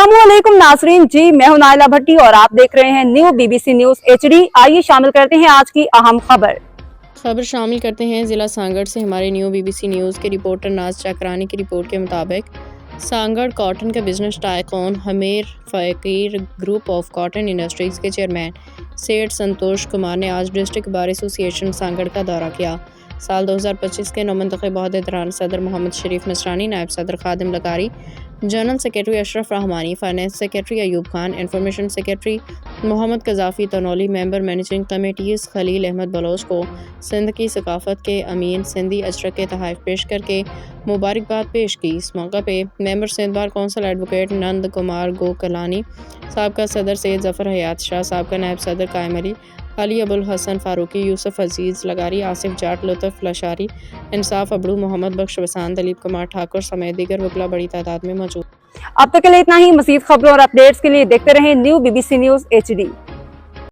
अस्सलामुअलैकुम नाजरीन जी, मैं हूं नाइला भट्टी और आप देख रहे हैं न्यू बीबीसी न्यूज HD। आइए शामिल करते हैं आज की अहम खबर शामिल करते हैं ज़िला सांगड़ से हमारे न्यू बीबीसी न्यूज़ के रिपोर्टर नाज चक्रानी की रिपोर्ट के मुताबिक सांगड़ कॉटन के बिजनेस टाइकून हमीर फ़कीर ग्रुप ऑफ कॉटन इंडस्ट्रीज़ के चेयरमैन सेठ संतोष कुमार ने आज डिस्ट्रिक्ट बार एसोसिएशन सांगड़ का दौरा किया। साल 2025 के नौमंतखब अहदेदारान सदर मोहम्मद शरीफ नसरानी, नायब सदर Khadim Lagari, general secretary Ashraf Rahmani, finance secretary Ayub Khan, information secretary Mohammad Qazafi Tanoli, member managing committees Khalil Ahmed Baloch को सिंध की सकाफ़त के अमीन सिंधी अजरक के तोहफ़े पेश करके मुबारकबाद पेश की। इस मौका पे member Sindh bar council advocate Nand Kumar Gokalani, साबका सदर सैयद ज़फ़र हयात शाह, साबका नायब सदर कायम अली अबुल हसन फारूकी, यूसुफ अजीज़ लगारी, आसिफ जाट, लुत्फ़ लशारी, इंसाफ अबड़ू, मोहम्मद बख्श वसान, दलीप कुमार ठाकुर समेत दीगर वकला बड़ी तादाद में मौजूद। अब तक के लिए इतना ही। मज़ीद खबरों और अपडेट्स के लिए देखते रहें न्यू बीबीसी न्यूज HD।